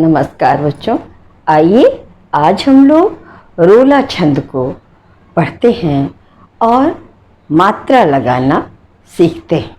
नमस्कार बच्चों, आइए आज हम लोग रोला छंद को पढ़ते हैं और मात्रा लगाना सीखते हैं।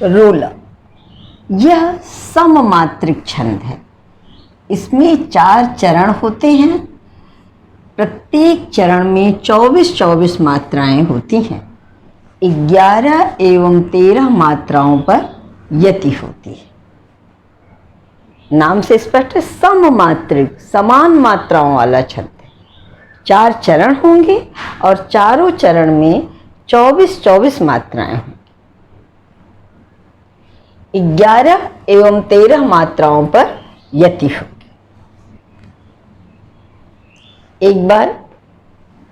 रोला यह सममात्रिक छंद है। इसमें 4 चरण होते हैं। प्रत्येक चरण में 24-24 मात्राएं होती हैं। 11 एवं 13 मात्राओं पर यति होती है। नाम से स्पष्ट है, सममात्रिक समान मात्राओं वाला छंद है। 4 चरण होंगे और चारों चरण में 24-24 मात्राएं होंगी। 11 एवं 13 मात्राओं पर यति होगी। एक बार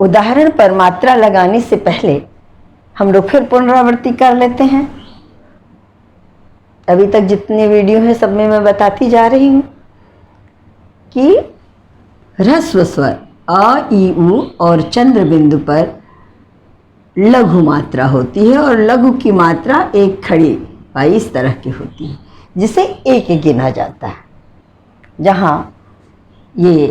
उदाहरण पर मात्रा लगाने से पहले हम लोग फिर पुनरावृत्ति कर लेते हैं। अभी तक जितने वीडियो हैं सब में मैं बताती जा रही हूँ कि ह्रस्व स्वर अ, ई, उ और चंद्र बिंदु पर लघु मात्रा होती है और लघु की मात्रा एक खड़ी पाई इस तरह की होती है, जिसे एक गिना जाता है। जहाँ ये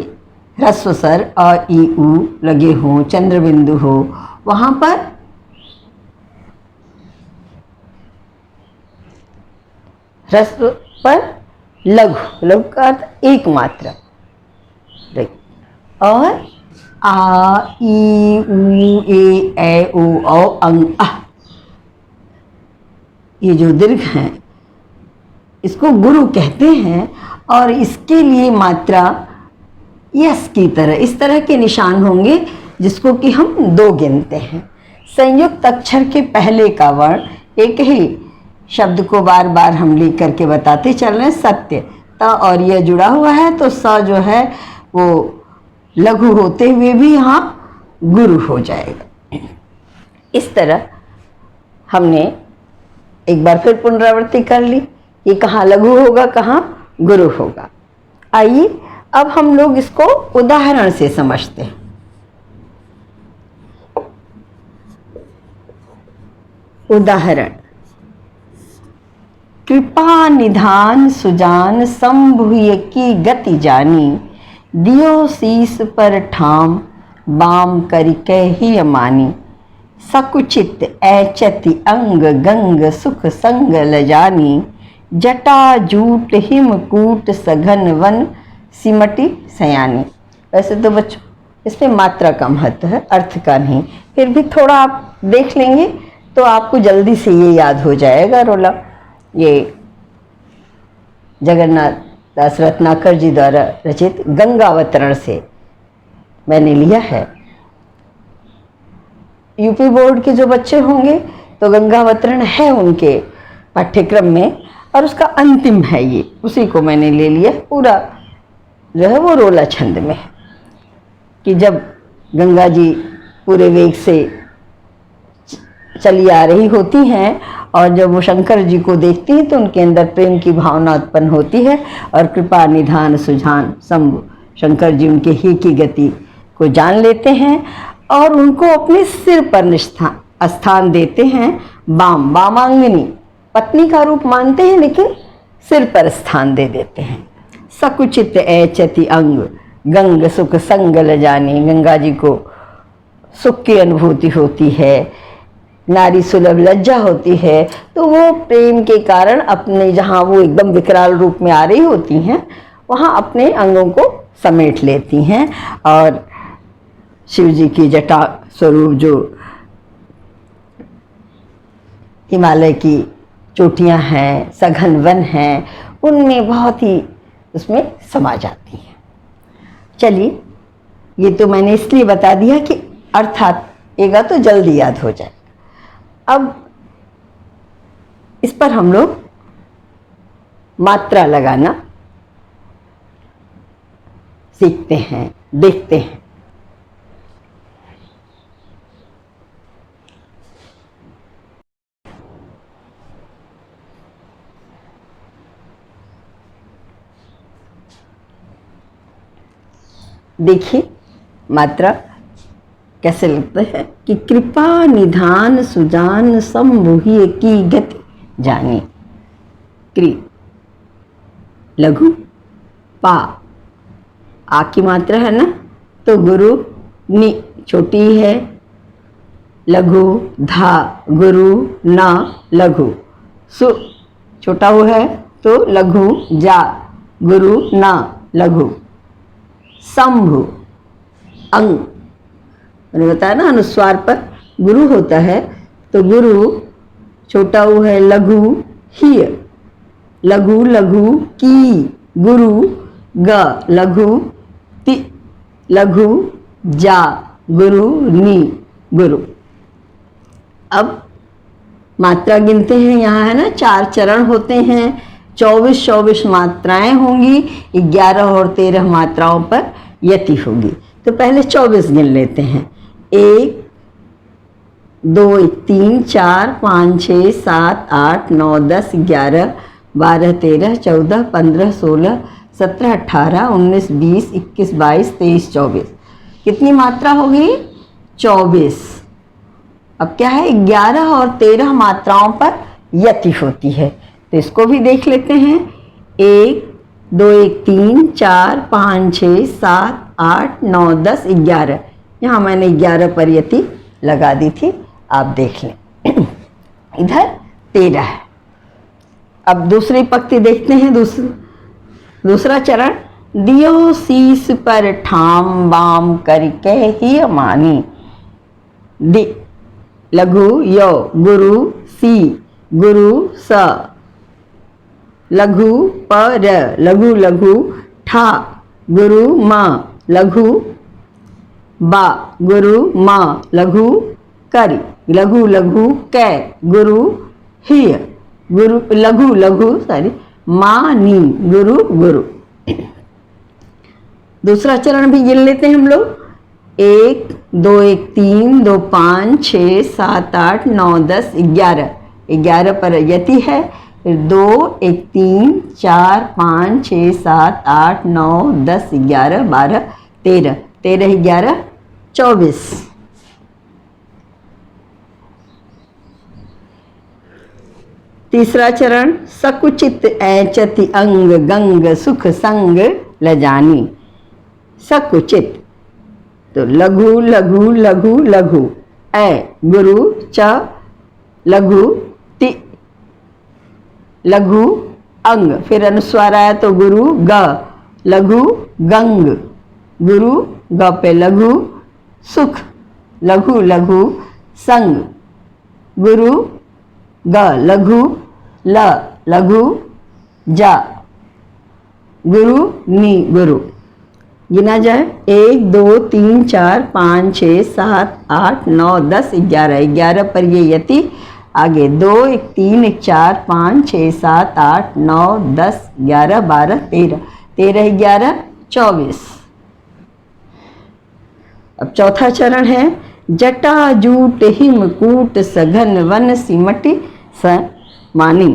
ह्रस्व स्वर अ, ई, उ लगे हों, चंद्र बिंदु हो, वहाँ पर ह्रस्व पर लघु का अर्थ एक मात्रा, और आ, ई, उ, ए, ओ, अंग, ये जो दीर्घ हैं इसको गुरु कहते हैं। और इसके लिए मात्रा यस की तरह इस तरह के निशान होंगे, जिसको कि हम 2 गिनते हैं। संयुक्त अक्षर के पहले का वर्ण एक ही शब्द को बार बार हम लिख करके बताते चल रहे हैं। सत्य त और यह जुड़ा हुआ है, तो स जो है वो लघु होते हुए भी यहाँ गुरु हो जाएगा। इस तरह हमने एक बार फिर पुनरावृत्ति कर ली। ये कहाँ लघु होगा, कहाँ गुरु होगा। आइए अब हम लोग इसको उदाहरण से समझते हैं। उदाहरण: कृपा निधान सुजान संभुय की गति जानी, दियो शीस पर ठाम बाम करिके ही मानी, सकुचित ऐचति अंग गंग सुख संग लजानी, जटा जूट हिमकूट सघन वन सिमटी सयानी। वैसे तो बच्चों इसमें मात्रा का महत्व है, अर्थ का नहीं। फिर भी थोड़ा आप देख लेंगे तो आपको जल्दी से ये याद हो जाएगा। रोला ये जगन्नाथ दास रत्नाकर जी द्वारा रचित गंगावतरण से मैंने लिया है। यूपी बोर्ड के जो बच्चे होंगे तो गंगावतरण है उनके पाठ्यक्रम में, और उसका अंतिम है ये, उसी को मैंने ले लिया। पूरा जो है वो रोला छंद में है कि जब गंगा जी पूरे वेग से चली आ रही होती हैं और जब वो शंकर जी को देखती हैं तो उनके अंदर प्रेम की भावना उत्पन्न होती है, और कृपा निधान सुजान शंभु शंकर जी उनके ही की गति को जान लेते हैं और उनको अपने सिर पर स्थान देते हैं। बामांगिनी पत्नी का रूप मानते हैं, लेकिन सिर पर स्थान दे देते हैं। सकुचित ऐचति अंग गंग सुख संग लजानी, गंगा जी को सुख की अनुभूति होती है, नारी सुलभ लज्जा होती है, तो वो प्रेम के कारण अपने जहाँ वो एकदम विकराल रूप में आ रही होती हैं वहाँ अपने अंगों को समेट लेती हैं। और शिव जी की जटा स्वरूप जो हिमालय की चोटियाँ हैं, सघन वन हैं, उनमें बहुत ही उसमें समा जाती हैं। चलिए, ये तो मैंने इसलिए बता दिया कि अर्थात एगा तो जल्दी याद हो जाए। अब इस पर हम लोग मात्रा लगाना सीखते हैं, देखते हैं। देखिए मात्रा कैसे लगता है कि कृपा निधान सुजान संभुय की गति जानी। लघु पा, आ की मात्रा है ना, तो गुरु नि छोटी है, लघु धा गुरु ना लघु, सु छोटा वो है तो लघु जा गुरु ना लघु, शंभु अंग, मैंने बताया ना अनुस्वार पर गुरु होता है, तो गुरु छोटा वो है लघु ही, लघु लघु की गुरु ग लघु ति लघु जा गुरु नी गुरु। अब मात्रा गिनते हैं, यहाँ है ना 4 चरण होते हैं, 24 मात्राएं होंगी, 11 और 13 मात्राओं पर यति होगी। तो पहले 24 गिन लेते हैं। 1 2 3 4 5 6 7 8 9 10 11 12 13 14 15 16 17 18 19 20 21 22 23 24। कितनी मात्रा होगी? 24। अब क्या है, 11 और 13 मात्राओं पर यति होती है, तो इसको भी देख लेते हैं। 1 2 1 3 4 5 6 7 8 9 10 11, यहाँ मैंने 11 पर यति लगा दी थी, आप देख लें। इधर 13 है। अब दूसरी पंक्ति देखते हैं, दूसरा चरण। दियो शीस पर ठाम बाम करके ही मानी, दि लघु यो गुरु सी गुरु स, लघु पर लघु लघु ठा गुरु म लघु बा गुरु म लघु करी, लघु लघु कै गुरु ही गुरु लघु लघु मानी गुरु गुरु। दूसरा चरण भी गिन लेते हैं हम लोग। 1 2 1 3 2 5 6 7 8 9 10 11, 11 पर यति है। फिर 2 1 3 4 5 6 7 8 9 10 11 12 13, 13 11 24। तीसरा चरण। सकुचित ऐचति अंग गंग सुख संग लजानी, सकुचित तो लघु लघु लघु लघु, ऐ गुरु च लघु ति लघु अंग, फिर अनुस्वार आया तो गुरु ग लघु गंग, गुरु ग पे लघु सुख लघु लघु संग, गुरु ग लघु ल लघु जा गुरु नी गुरु। गिना जाए। 1 2 3 4 5 6 7 8 9 10 11, 11 पर ये यति। आगे 2 1 3 1 4 5 6 7 8 9 10 11 12 13, 13 11 24। अब चौथा चरण है। जटा जूट हिमकूट सघन वन सिमटि स मानी,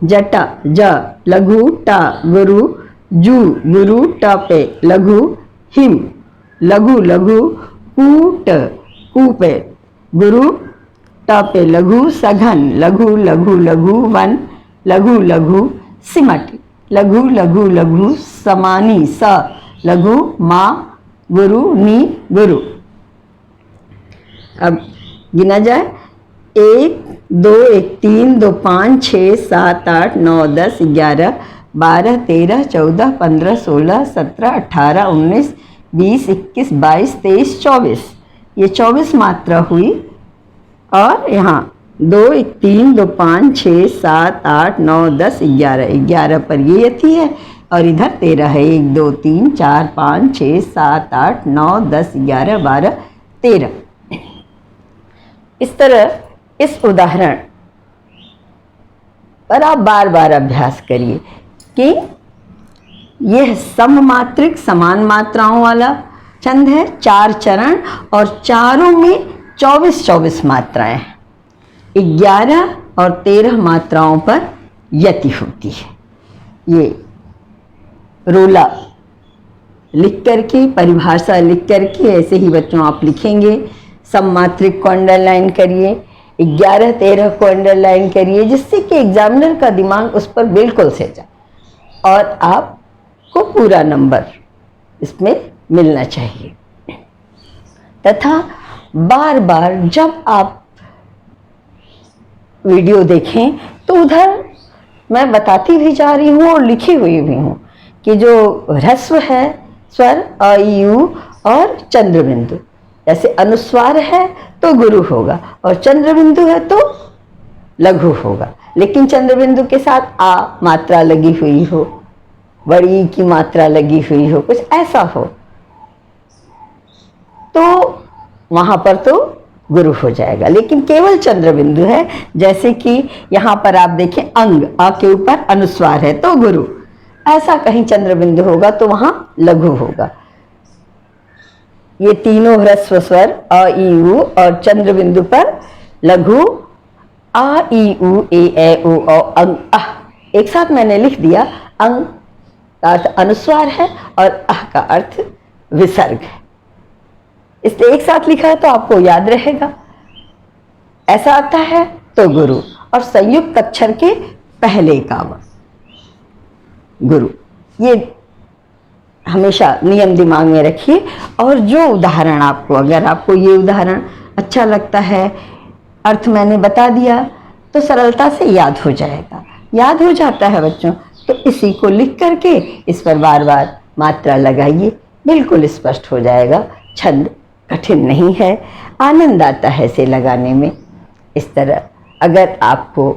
जटा ज लघु टा गुरु जू गुरु ट पे लघु हिम लघु लघु कूट कू पे गुरु ट पे लघु सघन लघु लघु लघु वन लघु लघु सिमटि लघु लघु लघु समानी स लघु मा गुरु नी गुरु। अब गिना जाए। 1 2 1 3 2 5 6 7 8 9 10 11 12 13 14 15 16 17 18 19 20 21 22 23 24, ये 24 मात्रा हुई। और यहाँ 2 1 3 2 5 6 7 8 9 10 11, 11 पर ये यति है और इधर 13 है। 1 2 3 4 5 6 7 8 9 10 11 12 13। इस तरह इस उदाहरण पर आप बार बार अभ्यास करिए कि यह सममात्रिक समान मात्राओं वाला छंद है। 4 चरण और चारों में 24 मात्राएं हैं। 11 और 13 मात्राओं पर यति होती है। ये रोला लिख करके, परिभाषा लिख करके ऐसे ही बच्चों आप लिखेंगे। सममात्रिक को अंडरलाइन करिए, 11 13 को अंडरलाइन करिए, जिससे कि एग्जामिनर का दिमाग उस पर बिल्कुल से जाए। और आपको पूरा नंबर इसमें मिलना चाहिए। तथा बार बार जब आप वीडियो देखें तो उधर मैं बताती भी जा रही हूँ और लिखी हुई भी हूँ कि जो ह्रस्व है स्वर अ ई उ और चंद्र बिंदु, जैसे अनुस्वार है तो गुरु होगा और चंद्र बिंदु है तो लघु होगा। लेकिन चंद्र बिंदु के साथ आ मात्रा लगी हुई हो, बड़ी की मात्रा लगी हुई हो, कुछ ऐसा हो तो वहां पर तो गुरु हो जाएगा। लेकिन केवल चंद्र बिंदु है, जैसे कि यहाँ पर आप देखें अंग, आ के ऊपर अनुस्वार है तो गुरु, ऐसा कहीं चंद्र बिंदु होगा तो वहां लघु होगा। ये तीनों ह्रस्व स्वर अ ई उ और चंद्र बिंदु पर लघु आ ई उ ए ऐ ओ औ अंग अह, एक साथ मैंने लिख दिया। अंग का अर्थ अनुस्वार है और अह का अर्थ विसर्ग है, इसलिए एक साथ लिखा है तो आपको याद रहेगा। ऐसा आता है तो गुरु, और संयुक्त अक्षर के पहले का गुरु, ये हमेशा नियम दिमाग में रखिए। और जो उदाहरण आपको, अगर आपको ये उदाहरण अच्छा लगता है, अर्थ मैंने बता दिया तो सरलता से याद हो जाएगा। याद हो जाता है बच्चों, तो इसी को लिख करके इस पर बार बार मात्रा लगाइए, बिल्कुल स्पष्ट हो जाएगा। छंद कठिन नहीं है, आनंद आता है इसे लगाने में। इस तरह अगर आपको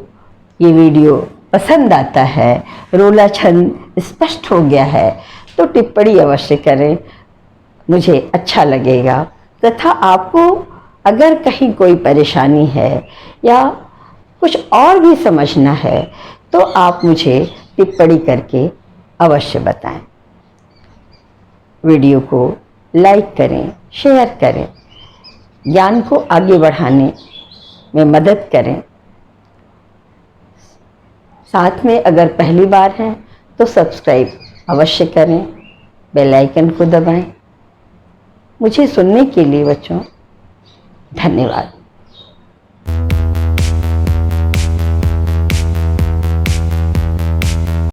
ये वीडियो पसंद आता है, रोला छंद स्पष्ट हो गया है, तो टिप्पणी अवश्य करें, मुझे अच्छा लगेगा। तथा आपको अगर कहीं कोई परेशानी है या कुछ और भी समझना है तो आप मुझे टिप्पणी करके अवश्य बताएं। वीडियो को लाइक करें, शेयर करें, ज्ञान को आगे बढ़ाने में मदद करें। साथ में अगर पहली बार हैं तो सब्सक्राइब अवश्य करें, बेल आइकन को दबाएं। मुझे सुनने के लिए बच्चों धन्यवाद।